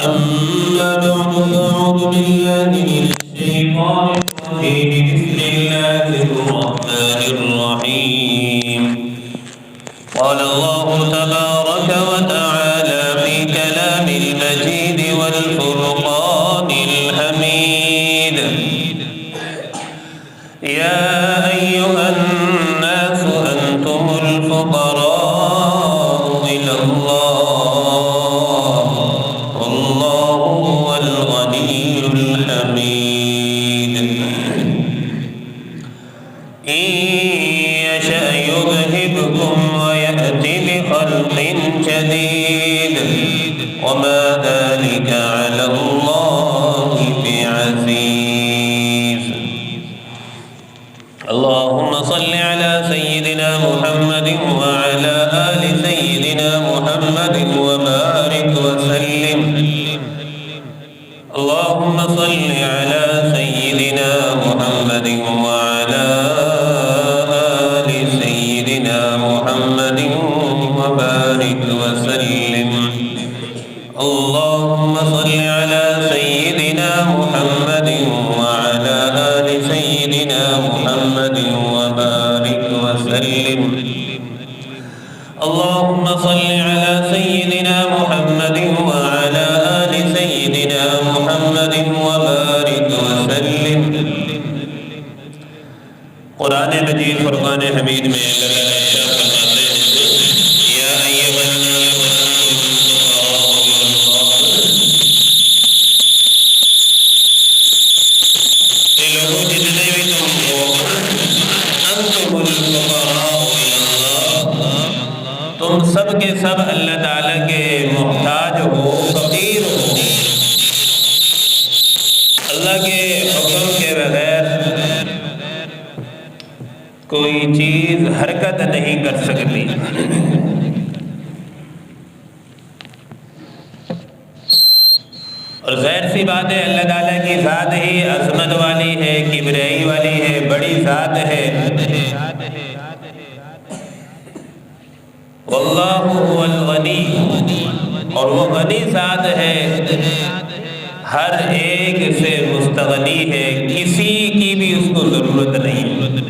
أما بعد فأعوذ بالله من الشيطان الرجيم بسم الله الرحمن الرحيم قال الله تبارك وتعالى في كلام المجيد والفرقان الحميد يا أيها الناس أنتم الفقراء إلى الله والله هو الغني الحميد إن يشأ يذهبكم ويأتي بخلق جديد وما ذلك على الله بعزيز اللهم صل على سيدنا محمد وعلى آل سيدنا محمد وبارك وسلم اللهم صل على سيدنا محمد وعلى آل سيدنا محمد وبارك وسلم اللهم صل على سيدنا محمد وعلى آل سيدنا محمد وبارك وسلم اللهم صل على سيدنا محمد وعلى آل سيدنا محمد وبارك وسلم قرآن مجید فرقان حمید میں اللہ تعالیٰ ارشاد فرماتے ہیں یا ایھا الناس اے لوگوں جتنے بھی تم ہو انتم الفقراء الی اللہ تم سب کے سب اللہ تعالیٰ کے محتاج ہو فقیر ہو اللہ کے حکم کے بغیر کوئی چیز حرکت نہیں کر سکتی اور ظاہر سی بات ہے اللہ تعالیٰ کی ذات ہی عظمت والی ہے کبریائی والی ہے بڑی ذات ہے واللہ هو الغنی اور وہ غنی ذات ہے ہر ایک سے مستغنی ہے کسی کی بھی اس کو ضرورت نہیں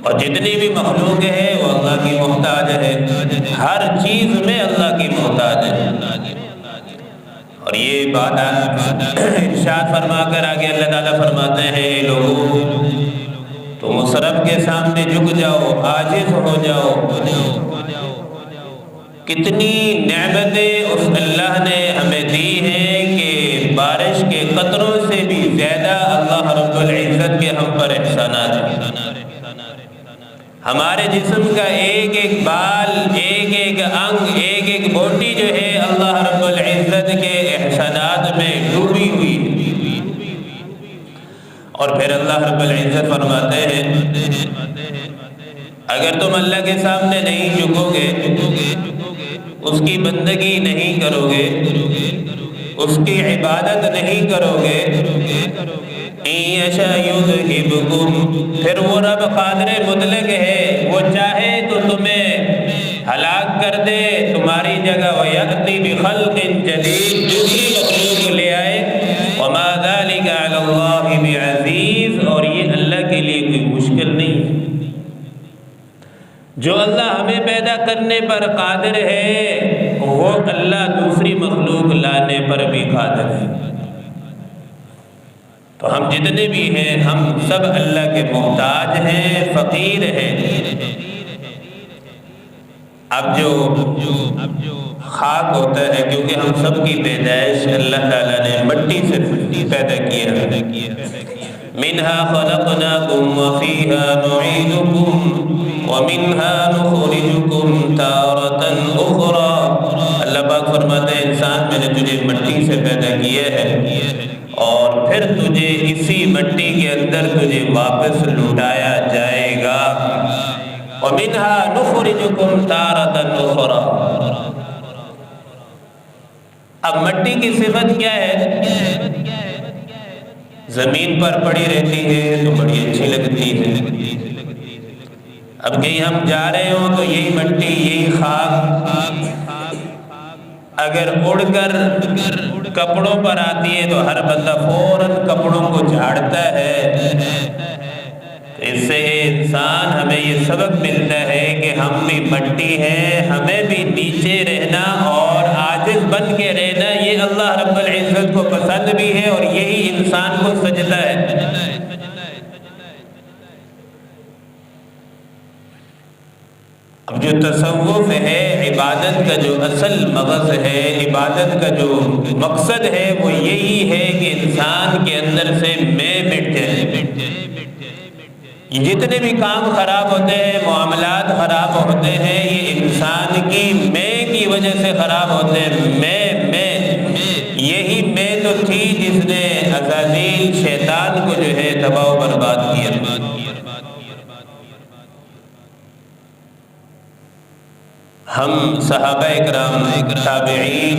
اور جتنی بھی مخلوق ہے وہ اللہ کی محتاج ہے ہر چیز میں اللہ کی محتاج ہے اور یہ بات ارشاد فرما کر آگے اللہ تعالیٰ فرماتے ہیں لوگوں تم اس رب کے سامنے جھک جاؤ عاجز ہو جاؤ کتنی نعمتیں اس اللہ نے ہمیں دی ہیں کہ بارش کے قطروں سے بھی زیادہ اللہ رب العزت کے ہم پر احسانات ہیں ہمارے جسم کا ایک ایک بال ایک ایک انگ ایک ایک بوٹی جو ہے اللہ رب العزت کے احسانات میں ڈوبی ہوئی ہے اور پھر اللہ رب العزت فرماتے ہیں اگر تم اللہ کے سامنے نہیں جھکو گے اس کی بندگی نہیں کرو گے اس کی عبادت نہیں کرو گے پھر وہ رب قادر مطلق ہے وہ چاہے تو تمہیں ہلاک کر دے تمہاری جگہ وَيَأْتِي بِخَلْقٍ جَدِيدٍ دوسری مخلوق لے آئے وَمَا ذَلِكَ عَلَى اللَّهِ بِعَزِيزٍ اور یہ اللہ کے لیے کوئی مشکل نہیں ہے جو اللہ ہمیں پیدا کرنے پر قادر ہے وہ اللہ دوسری مخلوق لانے پر بھی قادر ہے تو ہم جتنے بھی ہیں ہم سب اللہ کے محتاج ہیں فقیر ہیں اب جو خاک ہوتا ہے کیونکہ ہم سب کی پیدائش اللہ تعالیٰ نے مٹی سے پیدا کیا ہے منہا خلقناکم وفیہا نعیدکم ومنہا نخرجکم تارتا اخرى اللہ پاک فرماتے ہیں انسان میں نے تجھے مٹی سے پیدا کیا ہے اور پھر تجھے اسی مٹی کے اندر تجھے واپس لوٹایا جائے گا وَمِنْهَا نُخْرِجُكُمْ تَارَةً أُخْرَى اب مٹی کی صفت کیا ہے زمین پر پڑی رہتی ہے تو بڑی اچھی لگتی ہے اب کہیں ہم جا رہے ہوں تو یہی مٹی یہی خاک اگر اڑ کر کپڑوں پر آتی ہے تو ہر بندہ فوراً کپڑوں کو جھاڑتا ہے۔ اس سے انسان ہمیں یہ سبق ملتا ہے کہ ہم بھی مٹی ہیں، ہمیں بھی نیچے رہنا اور عاجز بن کے رہنا یہ اللہ رب العزت کو پسند بھی ہے اور یہی انسان کو سجدہ ہے۔ اب جو تصوف ہے، عبادت کا جو اصل مغز ہے، عبادت کا جو مقصد ہے وہ یہی ہے کہ انسان کے اندر سے میں مٹ جائے۔ یہ جتنے بھی کام خراب ہوتے ہیں، معاملات خراب ہوتے ہیں، یہ انسان کی میں کی وجہ سے خراب ہوتے ہیں۔ میں یہی میں تو تھی جس نے عزازیل شیطان کو جو ہے تباہ و برباد کیا۔ ہم صحابہ اکرام، تابعین،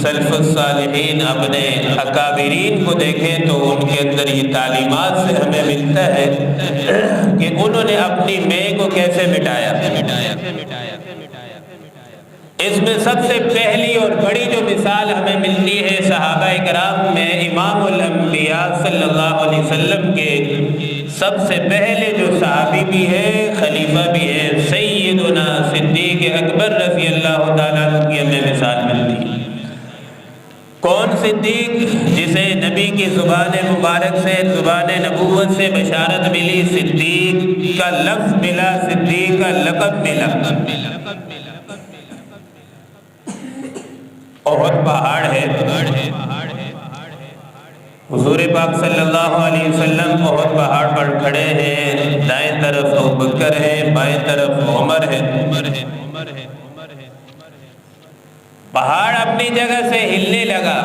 سلف الصالحین، اپنے اکابرین کو دیکھیں تو ان کے اندر یہ تعلیمات سے ہمیں ملتا ہے کہ انہوں نے اپنی میں کو کیسے مٹایا۔ اس میں سب سے پہلی اور بڑی جو مثال ہمیں ملتی ہے صحابہ اکرام میں، امام الانبیاء صلی اللہ علیہ وسلم کے سب سے پہلے جو صحابی بھی ہے، خلیفہ بھی ہے، سیدنا صدیق اکبر رضی اللہ تعالیٰ عنہ کی ہمیں مثال ملتی ہے۔ کون صدیق؟ جسے نبی کی زبان مبارک سے، زبان نبوت سے بشارت ملی، صدیق کا لفظ ملا، صدیق کا لقب ملا۔ احد پہاڑ ہے، حضور پاک صلی اللہ علیہ وسلم احد پہاڑ پر کھڑے ہیں، دائیں طرف ابوبکر ہے، بائیں طرف عمر ہے۔ پہاڑ اپنی جگہ سے ہلنے لگا۔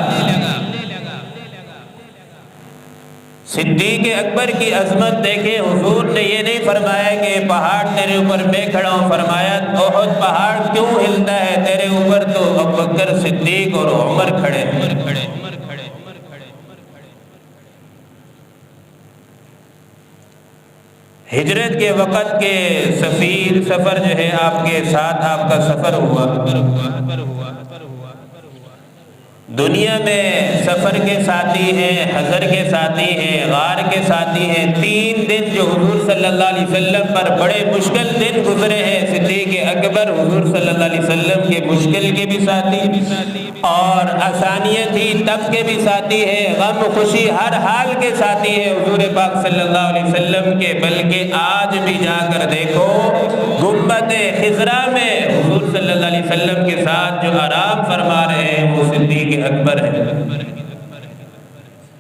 صدیق اکبر کی عظمت دیکھے، حضور نے یہ نہیں فرمایا کہ پہاڑ تیرے اوپر میں کھڑا ہوں، فرمایا احد پہاڑ کیوں ہلتا ہے؟ تیرے اوپر تو ابوبکر، صدیق اور عمر کھڑے ہیں۔ ہجرت کے وقت کے سفر جو ہے آپ کے ساتھ، آپ کا سفر ہوا۔ دنیا میں سفر کے ساتھی ہیں، حضر کے ساتھی ہیں، غار کے ساتھی ہیں۔ 3 دن جو حضور صلی اللہ علیہ وسلم پر بڑے مشکل دن گزرے ہیں، صدیق اکبر حضور صلی اللہ علیہ وسلم کے مشکل کے بھی ساتھی اور آسانیاں تھی تب کے بھی ساتھی ہیں، غم خوشی ہر حال کے ساتھی ہیں حضور پاک صلی اللہ علیہ وسلم کے۔ بلکہ آج بھی جا کر دیکھو گنبد خضرا میں حضور صلی اللہ علیہ وسلم کے ساتھ جو آرام فرما رہے ہیں وہ صدیق اکبر ہے۔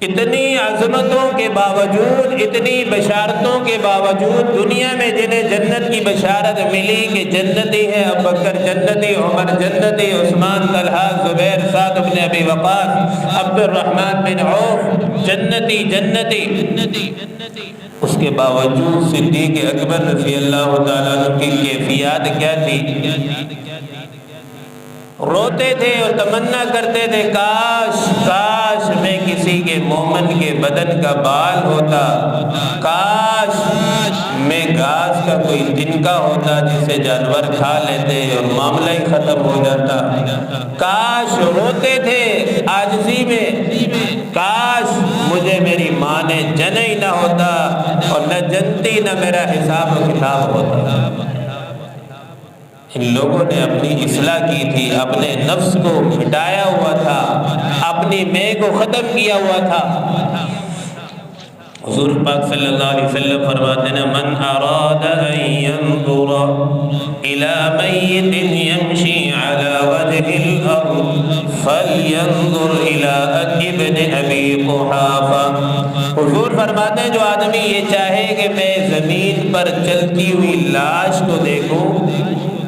اتنی عظمتوں کے باوجود، اتنی بشارتوں کے باوجود، دنیا میں جنہیں جنت کی بشارت ملی کہ جنتی ہے ابوبکر جنتی، عمر جنتی، عثمان، طلحہ، زبیر، سعد بن ابی وقاص، عبد الرحمن بن عوف جنتی، اس کے باوجود صدیق اکبر رضی اللہ تعالیٰ عنہ کی کیفیات کیا تھی؟ روتے تھے اور تمنا کرتے تھے کاش میں کسی کے مومن کے بدن کا بال ہوتا، کاش میں گھاس کا کوئی تنکا ہوتا جسے جانور کھا لیتے اور معاملہ ہی ختم ہو جاتا۔ کاش روتے تھے عاجزی میں، کاش مجھے میری ماں نے جنا ہی نہ ہوتا اور نہ جنتی نہ میرا حساب و کتاب ہوتا۔ ان لوگوں نے اپنی اصلاح کی تھی، اپنے نفس کو مٹایا ہوا تھا، اپنی میں کو ختم کیا ہوا تھا۔ حضور پاک صلی اللہ علیہ وسلم فرماتے ہیں من اراد ان ينظر الى میت یمشی علی وجه الارض فلینظر الى ابن ابی قحافہ۔ حضور فرماتے ہیں جو آدمی یہ چاہے کہ میں زمین پر چلتی ہوئی لاش کو دیکھوں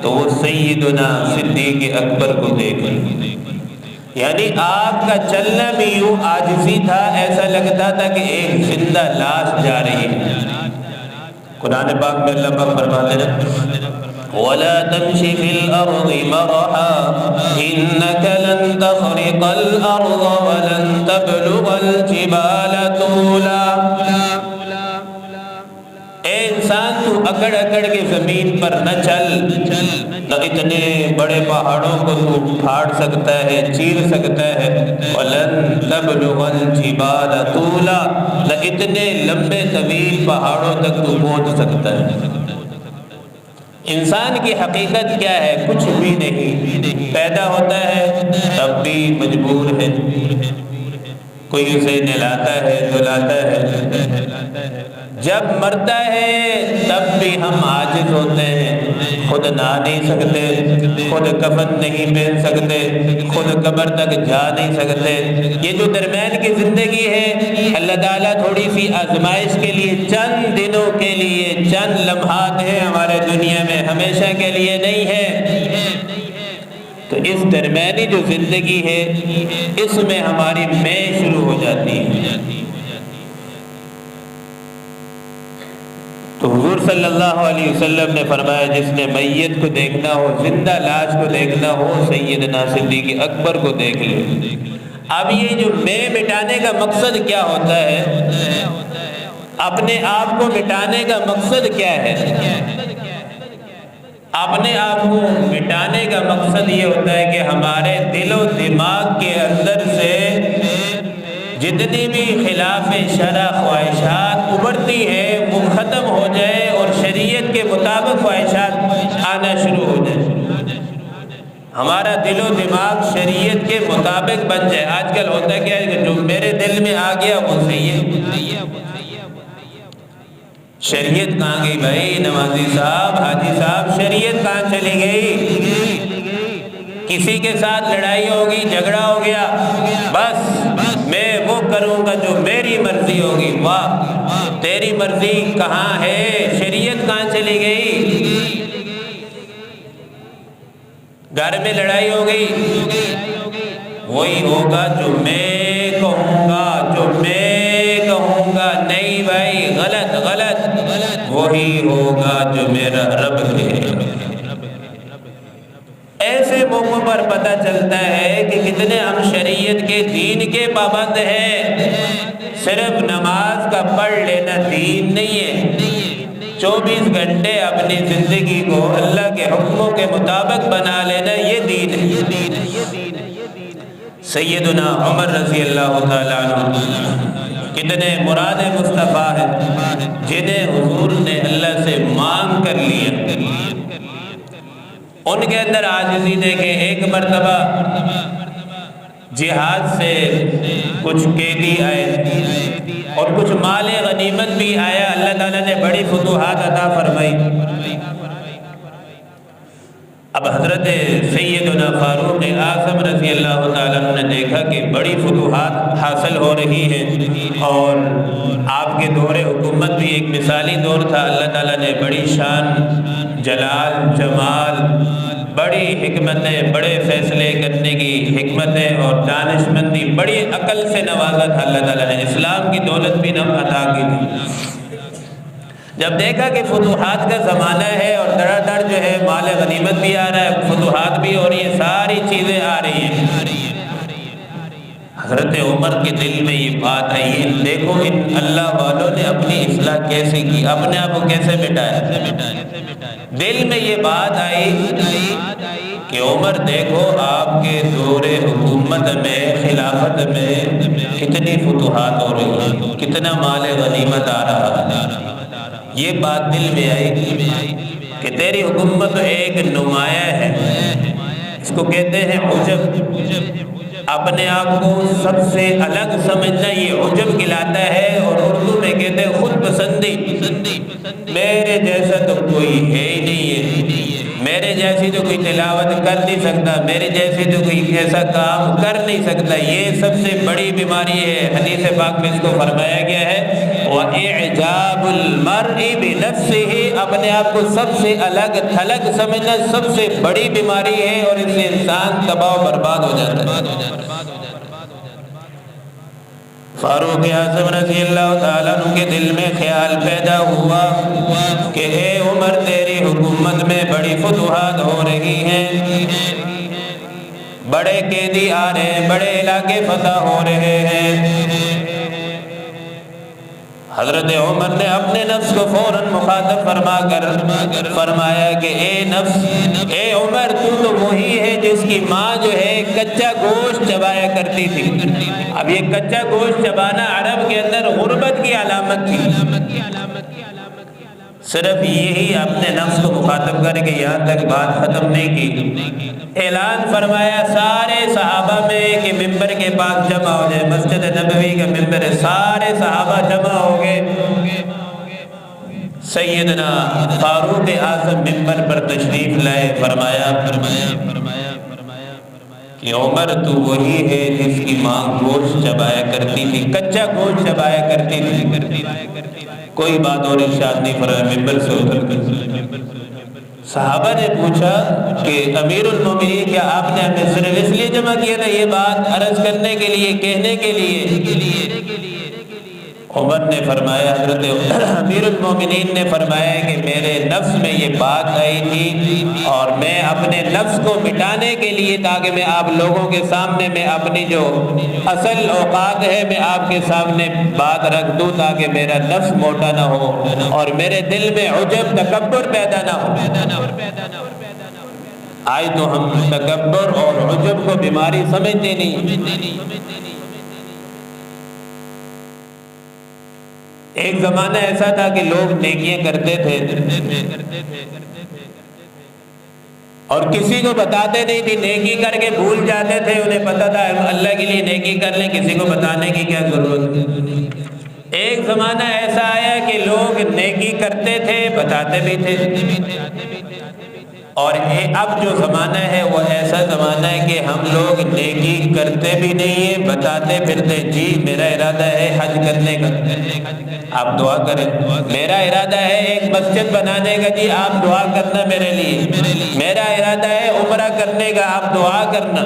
تو وہ سیدنا صدیق اکبر کو دیکھیں۔ یعنی آپ کا چلنا بھی یوں عاجزی تھا، ایسا لگتا تھا کہ ایک زندہ لاش جا رہی ہے۔ قرآن پاک میں اللہ پاک فرماتے ہیں وَلَا تَمْشِ فِي الْأَرْضِ مَرَحًا إِنَّكَ لَن تَخْرِقَ الْأَرْضَ وَلَن تَبْلُغَ الْجِبَالَ طُولًا۔ اے انسان تو اکڑ اکڑ کے زمین پر نہ چل، نہ اتنے بڑے پہاڑوں کو تو پھاڑ سکتا ہے، چیر سکتا ہے۔ وَلَن تَبْلُغَ الْجِبَالَ طُولًا، نہ اتنے لمبے طویل پہاڑوں تک تو پہنچ سکتا ہے۔ انسان کی حقیقت کیا ہے؟ کچھ بھی نہیں، پیدا ہوتا ہے تب بھی مجبور ہے، کوئی اسے نہلاتا ہے دھلاتا ہے، جب مرتا ہے تب بھی ہم عاجز ہوتے ہیں، خود نہا نہیں سکتے، خود کفن نہیں پہن سکتے، خود قبر تک جا نہیں سکتے۔ یہ جو درمیان کی زندگی ہے اللہ تعالیٰ تھوڑی سی آزمائش کے لیے، چند دنوں کے لیے، چند لمحات ہیں ہمارے دنیا میں، ہمیشہ کے لیے نہیں ہے۔ تو اس درمیانی جو زندگی ہے اس میں ہماری میں شروع ہو جاتی ہے۔ تو حضور صلی اللہ علیہ وسلم نے فرمایا جس نے میت کو دیکھنا ہو، زندہ لاش کو دیکھنا ہو، سیدنا صدیق اکبر کو دیکھ لے۔ اب یہ جو میں مٹانے کا مقصد کیا ہوتا ہے؟ اپنے آپ کو مٹانے کا مقصد کیا ہے؟ اپنے آپ کو مٹانے کا مقصد یہ ہوتا ہے کہ ہمارے دل و دماغ کے اندر سے جتنی بھی خلاف شرع خواہشات ابھرتی ہیں وہ ختم ہو جائے اور شریعت کے مطابق خواہشات آنا شروع ہو جائے، ہمارا دل و دماغ شریعت کے مطابق بن جائے۔ آج کل ہوتا کیا ہے کہ جو میرے دل میں آ گیا وہ صحیح ہے۔ شریعت کہاں گئی بھائی؟ نمازی صاحب، حاجی صاحب، شریعت کہاں چلی گئی؟ کسی کے ساتھ لڑائی ہوگی، جھگڑا ہو گیا، بس میں وہ کروں گا جو میری مرضی ہوگی۔ واہ، تیری مرضی کہاں ہے؟ شریعت کہاں چلی گئی؟ گھر میں لڑائی ہو گئی، وہی ہوگا جو میں کہوں گا، جو میں کہوں گا۔ نہیں بھائی، غلط غلط، وہی ہوگا جو میرا رب کہے۔ ایسے موقع پر پتہ چلتا ہے کہ کتنے ہم شریعت کے دین کے پابند ہیں۔ صرف نماز کا پڑھ لینا دین نہیں ہے، 24 گھنٹے اپنی زندگی کو اللہ کے حکموں کے مطابق بنا لینا یہ دین ہے۔ سیدنا عمر رضی اللہ تعالیٰ عنہ کتنے مراد مصطفیٰ ہیں جنہیں حضور نے اللہ سے مانگ کر لیا۔ ان کے اندر عاجزی دیکھیں۔ ایک مرتبہ جہاد سے کچھ قیدی آئے اور کچھ مال غنیمت بھی آیا، اللہ تعالیٰ نے بڑی فتوحات عطا فرمائی۔ اب حضرت سیدنا فاروق اعظم رضی اللہ تعالیٰ عنہ نے دیکھا کہ بڑی فتوحات حاصل ہو رہی ہیں اور آپ کے دور حکومت بھی ایک مثالی دور تھا۔ اللہ تعالیٰ نے بڑی شان، جلال، جمال، بڑی حکمتیں، بڑے فیصلے کرنے کی حکمتیں اور دانش مندی، بڑی عقل سے نوازا تھا اللہ تعالیٰ نے، اسلام کی دولت بھی نم عطا کی تھی۔ جب دیکھا کہ فتوحات کا زمانہ ہے اور دڑا دڑ جو ہے مال غنیمت بھی آ رہا ہے، فتوحات بھی ہو رہی ہیں، ساری چیزیں آ رہی ہیں، حضرت عمر کے دل میں یہ بات آئی ہے، دیکھو ان اللہ والوں نے اپنی اصلاح کیسے کی، اپنے آپ کو کیسے مٹایا۔ دل میں یہ بات آئی کہ عمر دیکھو آپ کے دور حکومت میں، خلافت میں کتنی فتوحات ہو رہی ہیں، کتنا مال غنیمت آ رہا ہے۔ یہ بات دل میں آئی کہ تیری حکومت ایک نمایاں ہے، اس کو کہتے ہیں عجب، اپنے آپ کو سب سے الگ سمجھنا یہ عجب کہلاتا ہے، اور اردو میں کہتے ہیں خود پسندی۔ میرے جیسا تو کوئی ہے ہی نہیں ہے، میرے جیسی تو کوئی تلاوت کر نہیں سکتا، میرے جیسی تو کوئی ایسا کام کر نہیں سکتا۔ یہ سب سے بڑی بیماری ہے، حدیث پاک میں اس کو فرمایا گیا ہے وَإِعْجَابُ الْمَرْءِ بِنَفْسِهِ، اپنے آپ کو سب سے الگ تھلگ سمجھنا سب سے بڑی بیماری ہے، اور اس سے انسان تباہ و برباد ہو جاتا ہے۔ فاروق اعظم رضی اللہ تعالیٰ عنہ کے دل میں خیال پیدا ہوا کہ اے عمر تیری حکومت میں بڑی فتوحات ہو رہی ہیں، بڑے قیدی آ رہے ہیں، بڑے علاقے فتح ہو رہے ہیں، حضرت عمر نے اپنے نفس کو فوراً مخاطب فرما کر فرمایا کہ اے نفس، اے عمر، تو وہی ہے جس کی ماں جو ہے کچا گوشت چبایا کرتی تھی۔ اب یہ کچا گوشت چبانا عرب کے اندر غربت کی علامت تھی۔ صرف یہی اپنے نفس کو مخاطب کر کے یہاں تک بات ختم نہیں کی، اعلان فرمایا سارے صحابہ میں کہ ممبر کے پاس جمع ہو جائے۔ مسجد نبوی کا ممبر ہے، سارے صحابہ جمع ہو گئے۔ سیدنا فاروق اعظم ممبر پر تشریف لائے، فرمایا کہ عمر تو وہی ہے جس کی ماں گوشت چبایا کرتی تھی، کچا گوشت چبایا کرتی تھی۔ کوئی بات اور ارشاد نہیں فرمایا، ممبر سے اتر کر صحابہ نے پوچھا کہ امیر المومنین، کیا آپ نے ہمیں صرف اس لیے جمع کیا تھا یہ بات عرض کرنے کے لیے، کہنے کے لیے؟ عمر نے فرمایا، حضرت امیر المومنین نے فرمایا کہ میرے نفس میں یہ بات آئی تھی اور میں اپنے نفس کو مٹانے کے لیے، تاکہ میں آپ لوگوں کے سامنے میں اپنی جو اصل اوقات ہے میں آپ کے سامنے بات رکھ دوں، تاکہ میرا نفس موٹا نہ ہو اور میرے دل میں عجب تکبر پیدا نہ ہو۔ آج تو ہم تکبر اور عجب کو بیماری سمجھتے نہیں۔ ایک زمانہ ایسا تھا کہ لوگ نیکیاں کرتے تھے اور کسی کو بتاتے نہیں تھے، نیکی کر کے بھول جاتے تھے، انہیں پتہ تھا اللہ کے لیے نیکی کر لیں، کسی کو بتانے کی کیا ضرورت ہے۔ ایک زمانہ ایسا آیا کہ لوگ نیکی کرتے تھے، بتاتے بھی تھے، اور اب جو زمانہ ہے وہ ایسا زمانہ ہے کہ ہم لوگ نیکی کرتے بھی نہیں ہیں، بتاتے پھرتے، جی میرا ارادہ ہے حج کرنے کا، آپ دعا کریں، میرا ارادہ ہے ایک مسجد بنانے کا، جی آپ دعا کرنا میرے لیے، میرا ارادہ ہے عمرہ کرنے کا، آپ دعا کرنا۔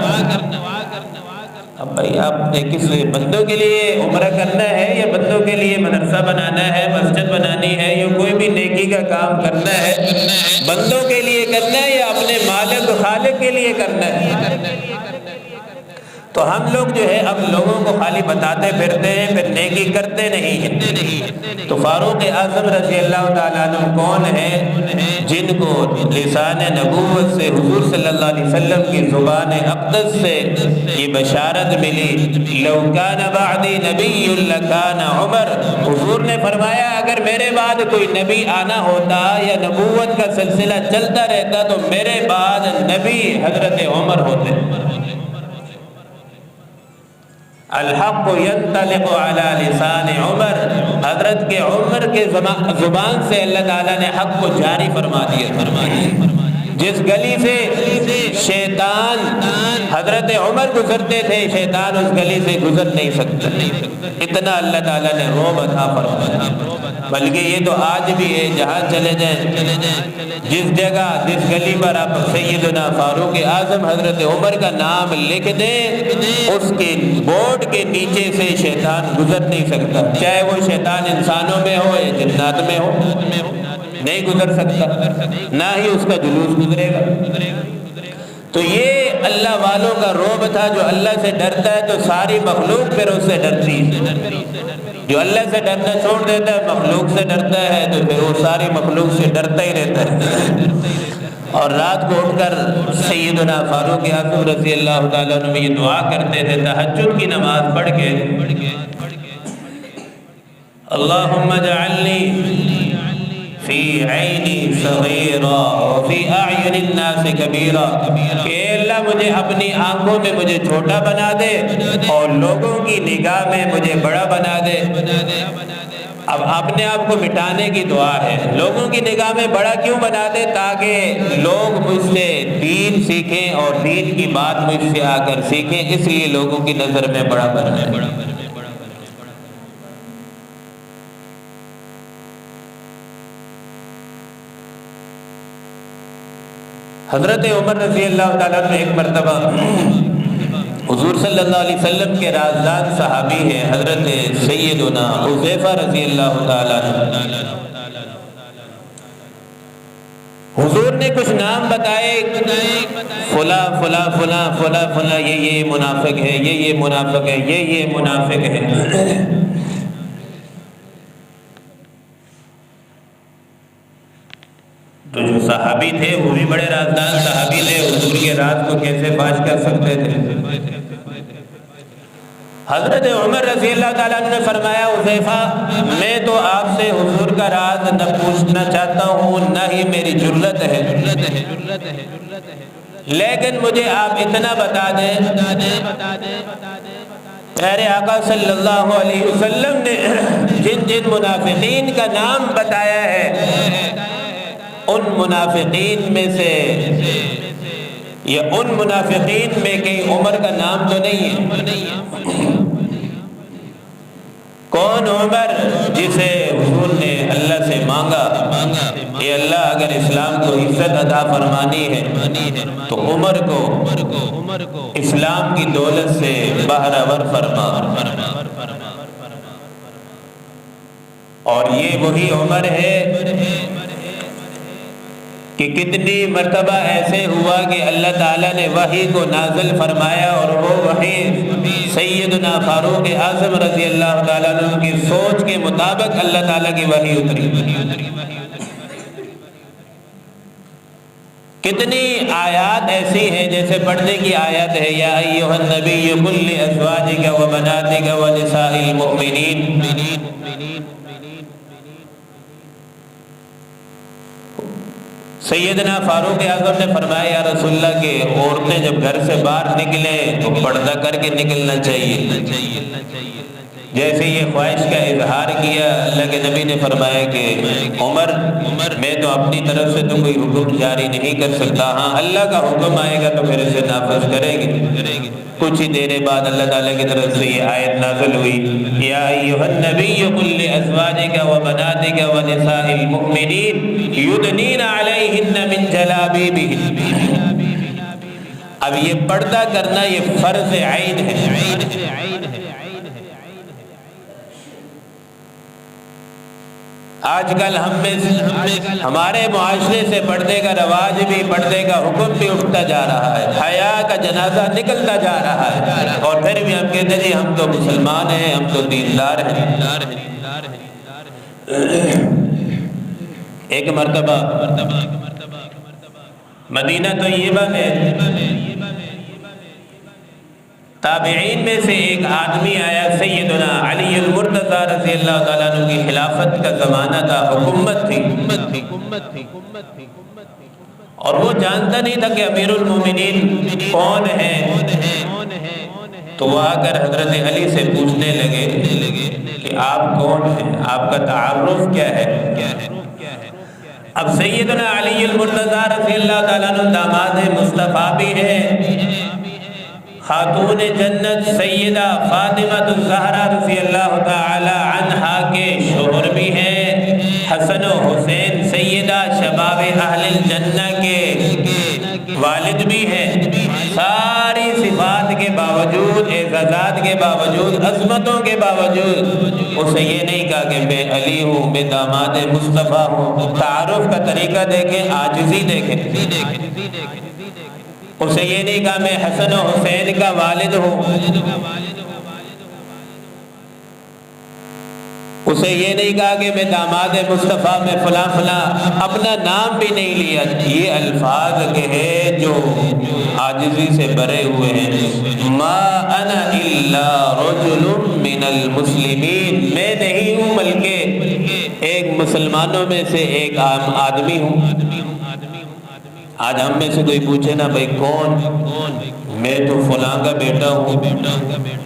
اب بھائی آپ نے کس بندوں کے لیے عمرہ کرنا ہے یا بندوں کے لیے مدرسہ بنانا ہے، مسجد بنانی ہے، یا کوئی بھی نیکی کا کام کرنا ہے، بندوں کے لیے کرنا ہے یا اپنے مالک و خالق کے لیے کرنا ہے؟ تو ہم لوگ جو ہے اب لوگوں کو خالی بتاتے پھرتے ہیں، پھر نیکی کرتے نہیں ہیں۔ تو فاروق اعظم رضی اللہ تعالیٰ عنہ کون ہیں جن کو لسان نبوت سے حضور صلی اللہ علیہ وسلم کی زبان اقدس سے یہ بشارت ملی، لو کان بعدی نبی لکان عمر، حضور نے فرمایا اگر میرے بعد کوئی نبی آنا ہوتا یا نبوت کا سلسلہ چلتا رہتا تو میرے بعد نبی حضرت عمر ہوتے۔ الحق ینطلق علی لسان عمر، حضرت کے عمر کے زبان سے اللہ تعالیٰ نے حق کو جاری فرما دیا۔ جس گلی سے شیطان حضرت عمر گزرتے تھے، شیطان اس گلی سے گزر نہیں سکتا، اتنا اللہ تعالیٰ نے رعب عطا فرمایا۔ بلکہ یہ تو آج بھی ہے، جہاں چلے جائیں، جس جگہ جس گلی پر آپ سیدنا فاروق اعظم حضرت عمر کا نام لکھ دیں، اس کے بورڈ کے نیچے سے شیطان گزر نہیں سکتا، چاہے وہ شیطان انسانوں میں ہو یا جنات میں ہو، نہیں گزر سکتا، نہ ہی اس کا جلوس گزرے گا۔ تو یہ اللہ والوں کا رعب تھا، جو اللہ سے ڈرتا ہے تو ساری مخلوق پھر اس سے ڈرتی ہے، جو اللہ سے ڈرنا چھوڑ دیتا ہے مخلوق سے ڈرتا ہے تو پھر وہ ساری مخلوق سے ڈرتا ہی رہتا ہے۔ اور رات کو اٹھ کر سیدنا فاروق اعظم رضی اللہ تعالیٰ عنہ یہ دعا کرتے تھے تہجد کی نماز پڑھ کے، اللہم اجعلنی فی عینی صغیرا وفی اعین الناس کبیرا، کہ اللہ مجھے اپنی آنکھوں میں مجھے چھوٹا بنا دے اور لوگوں کی نگاہ میں مجھے بڑا بنا دے۔ اب اپنے آپ کو مٹانے کی دعا ہے، لوگوں کی نگاہ میں بڑا کیوں بنا دے؟ تاکہ لوگ مجھ سے دین سیکھیں اور دین کی بات مجھ سے آ کر سیکھیں، اس لیے لوگوں کی نظر میں بڑا بنا ہے۔ حضرت عمر رضی اللہ تعالیٰ عنہ ایک مرتبہ حضور صلی اللہ علیہ وسلم کے رازدار صحابی ہیں حضرت سیدنا حذیفہ رضی اللہ تعالیٰ عنہ، حضور نے کچھ نام بتائے، فلاں فلاں فلاں فلاں فلاں، یہ منافق ہے، یہ منافق ہے، یہ منافق ہے۔ تو جو صحابی تھے وہ بھی بڑے رازدار صحابی تھے، حضور کے راز کو کیسے فاش کر سکتے تھے؟ حضرت عمر رضی اللہ تعالیٰ عنہ نے فرمایا حذیفہ میں تو آپ سے حضور کا راز نہ پوچھنا چاہتا ہوں، نہ ہی میری جرت ہے، لیکن مجھے آپ اتنا بتا دیں، پیارے آقا صلی اللہ علیہ وسلم نے جن جن منافقین کا نام بتایا ہے ان منافقین میں سے یا ان منافقین میں کہیں عمر کا نام تو نہیں ہے؟ کون عمر جسے حضور نے اللہ سے مانگا اے اللہ اگر اسلام کو عزت عطا فرمانی ہے تو عمر کو اسلام کی دولت سے بہرور فرما، اور یہ وہی عمر ہے کہ کتنی مرتبہ ایسے ہوا کہ اللہ تعالیٰ نے وحی کو نازل فرمایا اور وہ وحی سیدنا فاروق اعظم رضی اللہ تعالیٰ عنہ کی سوچ کے مطابق اللہ تعالیٰ کی وحی اتری۔ کتنی آیات ایسی ہیں جیسے پڑھنے کی آیت ہے یا ایھا النبی قل لازواجک وبناتک ونساء المؤمنین، سیدنا فاروق اعظم نے فرمایا یا رسول اللہ کہ عورتیں جب گھر سے باہر نکلیں تو پردہ کر کے نکلنا چاہیے۔ جیسے یہ خواہش کا اظہار کیا اللہ کے نبی نے فرمایا کہ عمر میں تو اپنی طرف سے تو کوئی حکم جاری نہیں کر سکتا، ہاں اللہ کا حکم آئے گا تو پھر اسے نافذ کریں گے۔ کچھ ہی دیر بعد اللہ تعالیٰ کی طرف سے یہ آیت نازل ہوئی یا ایھا النبی قل لازواجک وبناتک ونساء المؤمنین یدنین علیہن من جلابیبہن۔ اب یہ پردہ کرنا یہ فرض عین ہے۔ آج کل ہم میں ہمارے معاشرے سے پردے کا رواج بھی، پردے کا حکم بھی اٹھتا جا رہا ہے، حیا کا جنازہ نکلتا جا رہا ہے، اور پھر بھی ہم کہتے ہیں ہم تو مسلمان ہیں، ہم تو دیندار ہیں۔ ایک مرتبہ مدینہ طیبہ میں تابعین میں سے ایک آدمی آیا، سیدنا علی المرتضیٰ رضی اللہ تعالیٰ عنہ کی خلافت کا زمانہ تھا، حکومت تھی، اور وہ جانتا نہیں تھا کہ امیر المومنین کون ہے، تو وہ آ کر حضرت علی سے پوچھنے لگے کہ آپ کون ہیں، آپ کا تعارف کیا ہے؟ اب سیدنا علی المرتضیٰ رضی اللہ تعالیٰ عنہ داماد مصطفیٰ بھی ہے، خاتون جنت سیدہ فاطمہ الزہرا رضی اللہ تعالی عنہا کے شوہر بھی ہیں، حسن و حسین سیدہ شباب اہل الجنہ کے والد بھی ہیں۔ ساری صفات کے باوجود، اعزازات کے باوجود، عظمتوں کے باوجود اسے یہ نہیں کہا کہ میں علی ہوں، میں داماد مصطفیٰ ہوں۔ تعارف کا طریقہ دیکھیں، عاجزی دیکھیں۔ اسے یہ نہیں کہا میں حسن و حسین کا والد ہوں، اسے یہ نہیں کہا کہ میں داماد مصطفیٰ میں فلاں فلاں، اپنا نام بھی نہیں لیا۔ یہ الفاظ کہے جو عاجزی سے بھرے ہوئے ہیں، ما انا الا رجل من المسلمین، میں نہیں ہوں بلکہ ایک مسلمانوں میں سے ایک عام آدمی ہوں۔ آج ہم میں سے کوئی پوچھے نا بھائی کون، میں تو فلاں کا بیٹا ہوں،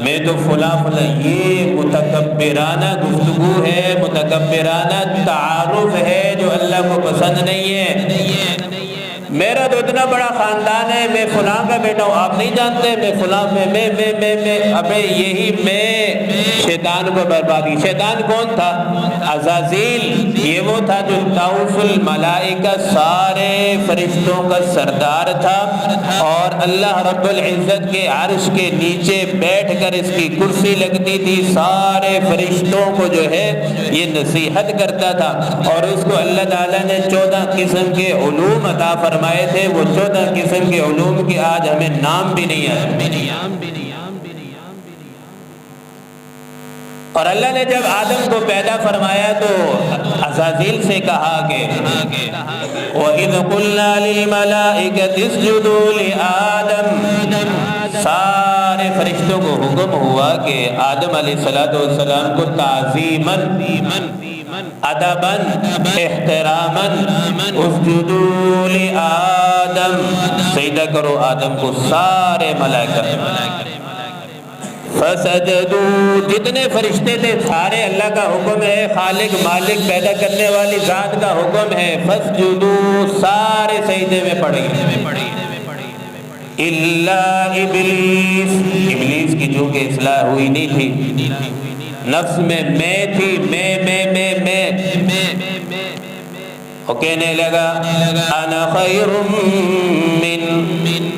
میں تو فلاں فلاں، یہ متکبرانہ گفتگو ہے، متکبرانہ تعارف ہے جو اللہ کو پسند نہیں ہے۔ میرا تو اتنا بڑا خاندان ہے، میں فلاں کا بیٹا ہوں، آپ نہیں جانتے میں فلاں میں ابے یہی میں شیطان کو بربادی۔ شیطان کون تھا؟ عزازیل، یہ وہ تھا جو طاؤف الملائکہ سارے فرشتوں کا سردار تھا، اور اللہ رب العزت کے عرش کے نیچے بیٹھ کر اس کی کرسی لگتی تھی، سارے فرشتوں کو جو ہے یہ نصیحت کرتا تھا، اور اس کو اللہ تعالیٰ نے 14 قسم کے علوم عطا فرمائے تھے۔ وہ 14 قسم کے علوم کے آج ہمیں نام بھی نہیں آئے۔ اور اللہ نے جب آدم کو پیدا فرمایا تو عزازیل سے کہا کہ وَإِذْ قُلْنَا لِلْمَلَائِكَةِ اسْجُدُوا لِآدَمَ، سارے فرشتوں کو حکم ہوا کہ آدم علیہ السلام کو تعظیماً، ادباً، احتراماً اسجدوا لآدم، سجدہ کرو آدم کو، سارے ملائکہ۔ فسجدوا، جتنے فرشتے تھے سارے، اللہ کا حکم ہے، خالق مالک پیدا کرنے والی ذات کا حکم ہے، فسجدوا، سارے سجدے میں پڑ گئے الا ابلیس، ابلیس کی چونکہ اصلاح ہوئی نہیں تھی، نفس میں تھی، میں وہ کہنے لگا انا خیر من،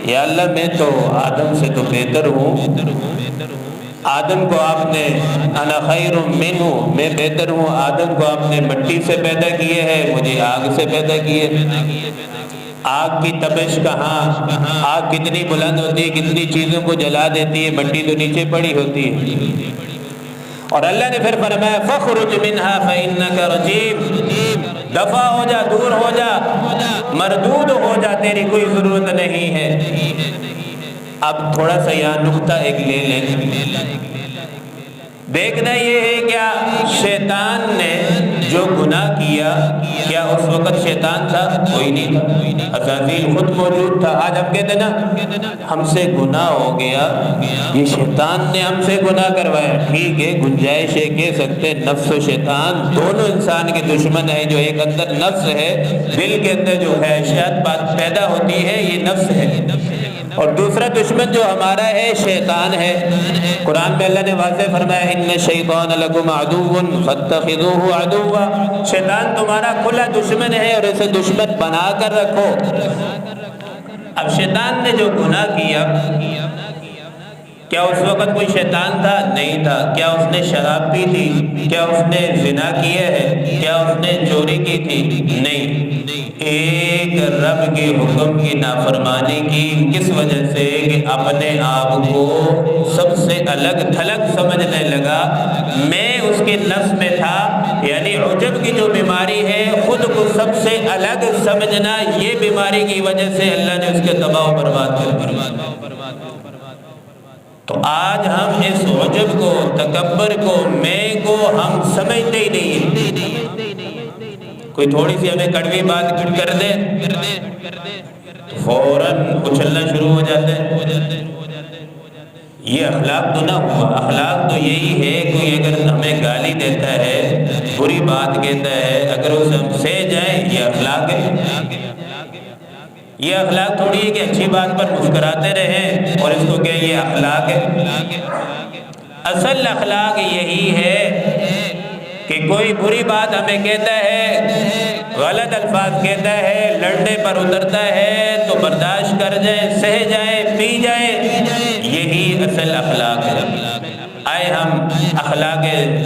یا اللہ میں تو آدم سے تو بہتر ہوں۔ آدم کو آپ نے انا خیر منہ، میں بہتر ہوں، آدم کو آپ نے مٹی سے پیدا کیے ہے، مجھے آگ سے پیدا کیے۔ آگ کی تپش کہاں، آگ کتنی بلند ہوتی ہے، کتنی چیزوں کو جلا دیتی ہے، مٹی تو نیچے پڑی ہوتی ہے۔ اور اللہ نے پھر فرمایا فخرج منها فإنك رجیم، دفع ہو جا، دور ہو جا، مردود ہو جا، تیری کوئی ضرورت نہیں ہے۔ اب تھوڑا سا یہاں نقطہ ایک لے لیں، دیکھنا یہ ہے کیا شیطان نے جو گناہ کیا، کیا اس وقت شیطان تھا؟ کوئی نہیں تھا، عزازیل خود موجود تھا۔ آج ہم کہتے نا ہم سے گناہ ہو گیا، یہ شیطان نے ہم سے گناہ کروایا، ٹھیک ہے، گنجائش ہے، کہہ سکتے نفس و شیطان دونوں انسان کے دشمن ہیں۔ جو ایک اندر نفس ہے، دل کے اندر جو خواہشات بات پیدا ہوتی ہے، یہ نفس ہے، اور دوسرا دشمن جو ہمارا ہے شیطان ہے۔ قرآن میں اللہ نے واضح فرمایا ان الشیطان لکم عدو فاتخذوہ عدوا، شیطان تمہارا کھلا دشمن ہے اور اسے دشمن بنا کر رکھو۔ اب شیطان نے جو گناہ کیا، کیا اس وقت کوئی شیطان تھا؟ نہیں تھا۔ کیا اس نے شراب پی تھی؟ کیا اس نے زنا کیا ہے؟ کیا اس نے چوری کی تھی؟ نہیں۔ ایک رب کے حکم کی نافرمانی کی، کس وجہ سے کہ اپنے آپ کو سب سے الگ تھلگ سمجھنے لگا، میں اس کے نفس میں تھا، یعنی عجب کی جو بیماری ہے، خود کو سب سے الگ سمجھنا، یہ بیماری کی وجہ سے اللہ نے اس کے تباہ و برباد کر دیا۔ تو آج ہم اس عجب کو، تکبر کو، میں کو ہم سمجھتے ہی نہیں، کوئی تھوڑی سی ہمیں کڑوی بات کر دے تو فوراً اچھلنا شروع ہو جاتے ہیں۔ یہ اخلاق تو نہ ہوا، اخلاق تو یہی ہے کوئی اگر ہمیں گالی دیتا ہے، بری بات کہتا ہے، اگر اسے ہم سہ جائیں، یہ اخلاق ہے۔ یہ اخلاق تھوڑی ہے کہ اچھی بات پر مسکراتے رہیں اور اس کو کہ یہ اخلاق ہے۔ اصل اخلاق یہی ہے کہ کوئی بری بات ہمیں کہتا ہے، غلط الفاظ کہتا ہے، لڑنے پر اترتا ہے تو برداشت کر جائیں، سہ جائیں، پی جائیں، یہی اصل اخلاق ہے۔ آئے ہم اخلاق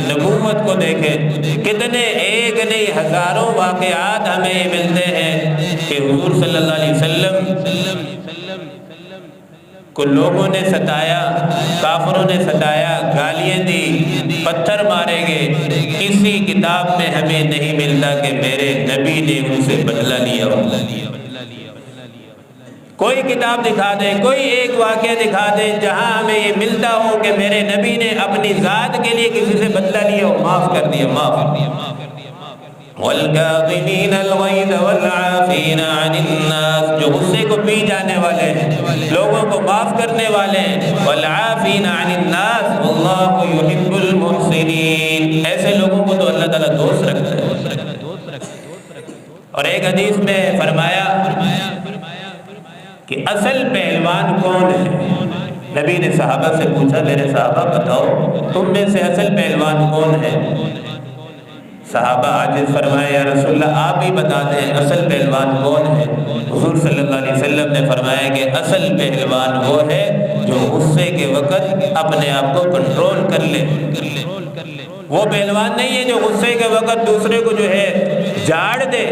نبوت کو دیکھیں، کتنے ایک نہیں ہزاروں واقعات ہمیں ملتے ہیں کہ حضور صلی اللہ علیہ وسلم کو لوگوں نے ستایا، کافروں نے ستایا، گالیاں دی، پتھر مارے گئے، کسی کتاب میں ہمیں نہیں ملتا کہ میرے نبی نے ان سے بدلہ لیا ہو۔ کوئی کتاب دکھا دیں، کوئی ایک واقعہ دکھا دیں جہاں ہمیں یہ ملتا ہو کہ میرے نبی نے اپنی ذات کے لیے کسی سے بدلہ لیا ہو، معاف کر دیا، معاف کر دیا۔ وَالْكَاظِمِينَ الْغَيْظَ وَالْعَافِينَ عَنِ النَّاسِ، جو غصے کو پی جانے والے ہیں، لوگوں کو معاف کرنے والے ہیں، وَالْعَافِينَ عَنِ النَّاسِ وَاللَّهُ يُحِبُّ الْمُحْسِنِينَ، ایسے لوگوں کو تو اللہ تعالیٰ دوست رکھتا ہے۔ اور ایک حدیث میں فرمایا کہ اصل پہلوان کون ہے؟ نبی نے صحابہ سے پوچھا، میرے صحابہ بتاؤ تم میں سے اصل پہلوان کون ہے؟ صحابہ عاجز فرمایا یا رسول اللہ آپ ہی بتا دیں اصل پہلوان کون ہے؟ حضور صلی اللہ علیہ وسلم نے فرمایا کہ اصل پہلوان وہ ہے جو غصے کے وقت اپنے آپ کو کنٹرول کر لے۔ وہ پہلوان نہیں ہے جو غصے کے وقت دوسرے کو جو ہے جھاڑ دے،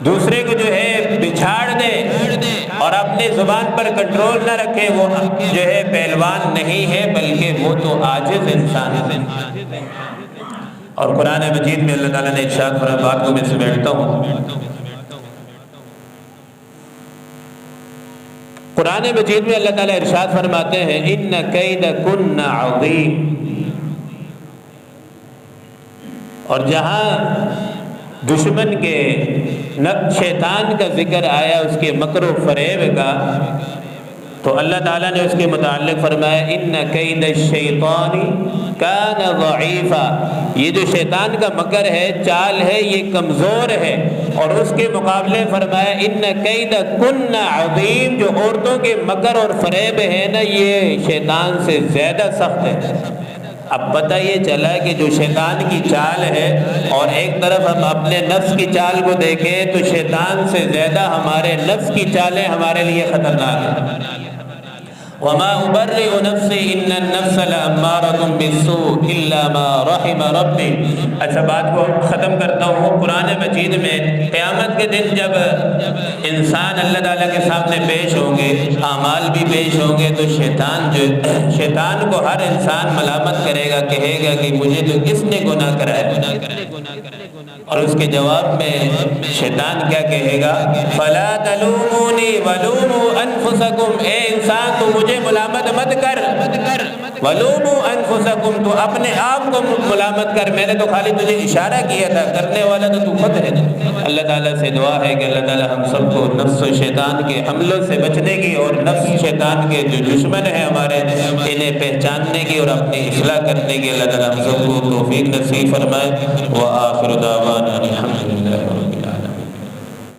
دوسرے کو جو ہے بچھاڑ دے اور اپنی زبان پر کنٹرول نہ رکھے وہ جو ہے پہلوان نہیں ہے، بلکہ وہ تو عاجز انسان ہے۔ اور قرآن مجید میں اللہ تعالیٰ نے ارشاد فرمایا، بات کو میں سمیٹتا ہوں، قرآن مجید میں اللہ تعالیٰ ارشاد فرماتے ہیں ان کیدکن عظیم، اور جہاں دشمن کے شیطان کا ذکر آیا، اس کے مکر و فریب کا، تو اللہ تعالیٰ نے اس کے متعلق فرمایا ان کید الشیطان کان ضعیفا، یہ جو شیطان کا مکر ہے، چال ہے، یہ کمزور ہے۔ اور اس کے مقابلے فرمایا ان کیدکن عظیم، جو عورتوں کے مکر اور فریب ہے نا، یہ شیطان سے زیادہ سخت ہے۔ اب پتہ یہ چلا کہ جو شیطان کی چال ہے، اور ایک طرف ہم اپنے نفس کی چال کو دیکھیں تو شیطان سے زیادہ ہمارے نفس کی چالیں ہمارے لیے خطرناک ہیں۔ وما ابرئ نفسی ان النفس لامارۃ بالسوء الا ما رحم ربی۔ اچھا، بات کو ختم کرتا ہوں۔ قرآن مجید میں قیامت کے دن جب انسان اللہ تعالیٰ کے سامنے پیش ہوں گے، اعمال بھی پیش ہوں گے، تو شیطان کو ہر انسان ملامت کرے گا، کہے گا کہ مجھے تو کس نے گناہ کرایا؟ اور اس کے جواب میں شیطان کیا کہے گا؟ فلا تلومونی ولوموا انفسکم، اے انسان تو مجھے ملامت مت کر، ولوموا انفسکم، تو اپنے آپ کو ملامت کر، میں نے تو خالی تجھے اشارہ کیا تھا، کرنے والا تو خود ہے۔ اللہ تعالیٰ سے دعا ہے کہ اللہ تعالیٰ ہم سب کو نفس و شیطان کے حملوں سے بچنے کی، اور نفس شیطان کے جو دشمن ہیں ہمارے، انہیں پہچاننے کی اور اپنی اصلاح کرنے کی اللہ تعالیٰ ہم سب کو توفیق نصیب فرمائے۔ وآخر دعوانا الحمدللہ۔